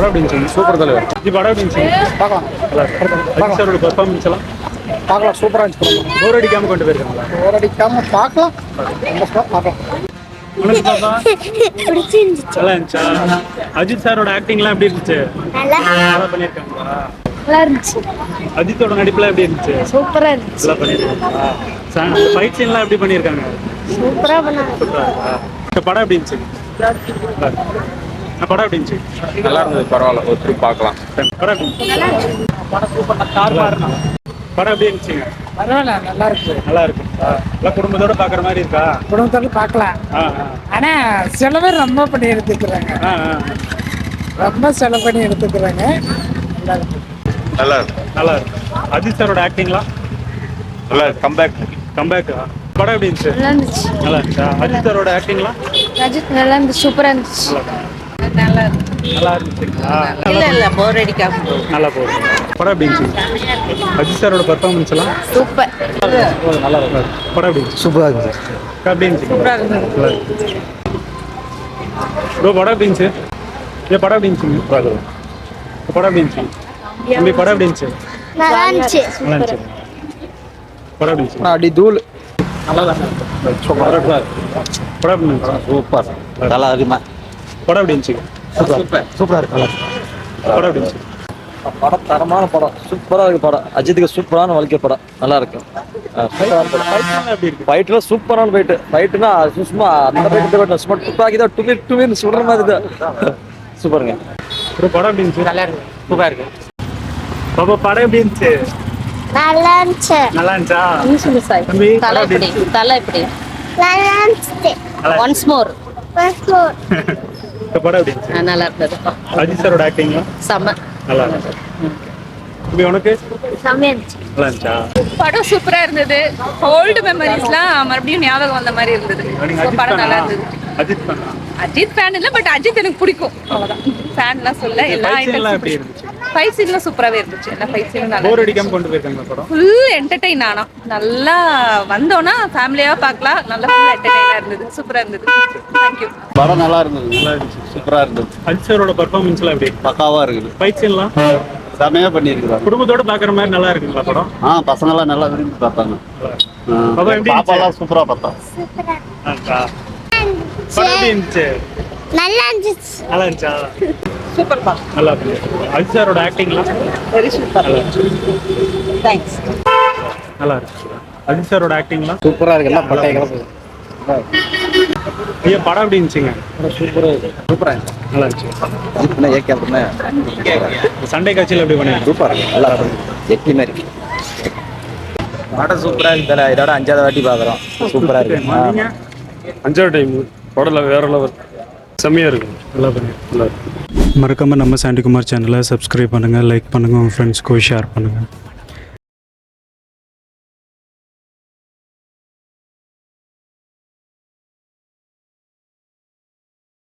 படம் எப்படி இருந்துச்சு? சூப்பர் தலைவர். இது படம் எப்படி இருந்துச்சு? பார்க்கலாம். அஜித் சாரோட பெர்ஃபார்மன்ஸ் எல்லாம் பார்க்கலாம். சூப்பராக இருந்துச்சு. போர் அடிக்காம கொண்டு போயிருக்காங்களா? போர் அடிக்காம பார்க்கலாம். பார்க்கலாம். நல்லா இருந்துச்சா? அஜித் சாரோட ஆக்டிங்லாம் எப்படி இருந்துச்சு? நல்லா பண்ணியிருக்காங்களா? நல்லா இருந்துச்சு. அஜித்தோட நடிப்புலாம் எப்படி இருந்துச்சு? சூப்பரா இருந்துச்சு. நல்லா பண்ணியிருக்காங்களா? ஃபைட் சீன்லாம் எப்படி பண்ணியிருக்காங்க? சூப்பரா பண்ணாங்க. இந்த படம் எப்படி இருந்துச்சு? படம் எப்படி இருந்துச்சு? நல்லா இருந்தது. பரவாயில்ல. ஒரு ட்ரிப் பார்க்கலாம். படம் எப்படி இருந்துச்சு? படம் எப்படி இருந்துச்சுங்க? பரவாயில்ல, நல்லா இருக்கு. நல்லா இருக்கு. எல்லாம் குடும்பத்தோட பாக்குற மாதிரி இருக்கா? குடும்பத்தோட பார்க்கலாம். ஆனா சில பேர் ரொம்ப பண்ணி எடுத்துக்கிறாங்க. ரொம்ப செலவு பண்ணி எடுத்துக்கிறாங்க. நல்லா இருக்கு. நல்லா இருக்கு. அஜித் சாரோட ஆக்டிங்லாம் நல்லா இருக்கு. கம்பேக் படம் எப்படி இருந்துச்சு? நல்லா இருந்துச்சு. நல்லா இருந்துச்சா? அஜித் சாரோட ஆக்டிங்லாம் அஜித் நல்லா இருந்துச்சு. சூப்பரா இருந்துச்சு. நல்லா நல்லா இருந்துச்சுங்களா? இல்ல போர் அடிக்காம நல்லா போகுது. படம் எப்படி இருந்துச்சு? அஜித் சாரோட பெர்ஃபார்மன்ஸ் எல்லாம் சூப்பர். நல்லா இருக்கு. படம் எப்படி இருந்துச்சு? சூப்பராக இருந்துச்சு. எப்படி இருந்துச்சு? சூப்பரா இருந்துச்சு. நல்லா இருந்துச்சு. ப்ரோ படம் எப்படி இருந்துச்சு? படம் எப்படி இருந்துச்சு? படம் எப்படி இருந்துச்சு? தம்பி படம் எப்படி இருந்துச்சு? நல்லா இருந்துச்சு. நல்லா இருந்துச்சு. படம் எப்படி இருந்துச்சு? அடி தூள். நல்லா தான் படம் எப்படி இருந்துச்சு? சூப்பர். நல்லா இருக்குமா? படம் எப்படி இருந்துச்சு? சூப்பராக இருக்கு. நல்லா இருக்கு. படம் எப்படி இருந்துச்சு? படம் தரமான படம். சூப்பராக இருக்கு படம். அஜித்துக்கு சூப்பரான வாழ்க்கை படம். நல்லா இருக்கு. எப்படி இருக்கு? ஃபைட்ல சூப்பரான ஃபைட்டுனா சும்மா அந்த ஃபைட் சும்மா துப்பாக்கி தான் டுமின்னு சுடுற மாதிரி தான். சூப்பருங்க. ஒரு படம் எப்படி இருந்துச்சு? நல்லா இருக்கு. சூப்பரா இருக்கு. பாப்பா படம் எப்படி இருந்துச்சு? நல்லா இருந்துச்சு. நல்லா இருந்துச்சா? தம்பி தலை படம் எப்படி இப்படி இருந்துச்சு? தலை இப்படி நல்லா இருந்துச்சு. ஒன்ஸ் மோர் இந்த படம் எப்படி இருந்துச்சு? நல்லா இருந்தது. அஜித் சாரோட ஆக்டிங்லாம் செம்ம. நல்லா இருந்துச்சு. தம்பி உனக்கு செம்மையா இருந்துச்சு. நல்லா இருந்துச்சா? படம் சூப்பரா இருந்தது. ஓல்டு மெமரிஸ்லாம் மறுபடியும் ஞாபகம் வந்த மாதிரி இருந்தது. நீங்க அஜித் படம் நல்லா ஃபேனா? இருந்தது. அஜித் ஃபேனா? அஜித் ஃபேன் இல்ல, பட் அஜித் எனக்கு பிடிக்கும். அவ்வளவுதான். ஃபேன்லாம் சொல்ல எல்லா ஃபைட் சீன்லாம் எப்படி ஐட்டம்ஸும் இருந்துச்சு? ஃபைட் சீன்லாம் சூப்பராவே இருந்துச்சு. எல்லா ஃபைட் சீனும் நல்லா போர் அடிக்காம கொண்டு போயிருக்காங்க படம். ஃபுல் என்டர்டெயின் ஆனோம். நல்லா வந்தோன்னா ஃபேமிலியா பார்க்கலாம். நல்லா ஃபுல் என்டர்டெயினா இருந்தது. சூப்பரா இருந்தது. தேங்க்யூ. படம் நல்லா இருந்தது. நல்லா இருந்துச்சு. சூப்பராக இருந்தது. அஜித் சாரோட பெர்ஃபார்மன்ஸ்லாம் எப்படி? பக்காவாக இருக்குது. ஃபைட் சீன்லாம் செமையாக பண்ணியிருக்கிறாங்க. குடும்பத்தோட பாக்குற மாதிரி நல்லா இருக்குங்களா படம்? பசங்களாம் நல்லா விரும்பி பார்த்தாங்க. பாப்பா எப்படி பாப்பாலாம் சூப்பராக பார்த்தா. படம் எப்படி இருந்துச்சு? நல்லா இருந்துச்சு. நல்லா இருந்துச்சா? சூப்பர் பா. நல்லா இருக்கு. அஜித் சாரோட ஆக்டிங்லாம் வெரி சூப்பர். நல்லா இருந்துச்சு. தேங்க்ஸ். நல்லா இருக்கு. அஜித் சாரோட ஆக்டிங்லாம் சூப்பராக இருக்கு. எல்லாம் பட்டைய கிளம்புது. ஐயா படம் எப்படி இருந்துச்சுங்க? சூப்பராக இருக்கு. சூப்பராக இருக்கு. நல்லா இருந்துச்சு. ஏகே அப்படின்னா சண்டை காட்சியில் எப்படி பண்ணிருக்கோம்? சூப்பராக இருக்கு. நல்லா இருக்கு. எட்டி மாதிரி படம் சூப்பராக இருக்கு தல. இதோட 5வது வாட்டி பார்க்குறோம். சூப்பராக இருக்கு. நீங்க 5வது டைம் படம் வேற லெவல். செம்மையாக இருக்கு. நல்லா பண்ணிருக்கோம். மறக்காமல் நம்ம சாண்டிகுமார் சேனலை சப்ஸ்கிரைப் பண்ணுங்கள், லைக் பண்ணுங்கள், உங்கள் ஃப்ரெண்ட்ஸ்க்கு ஷேர் பண்ணுங்கள்.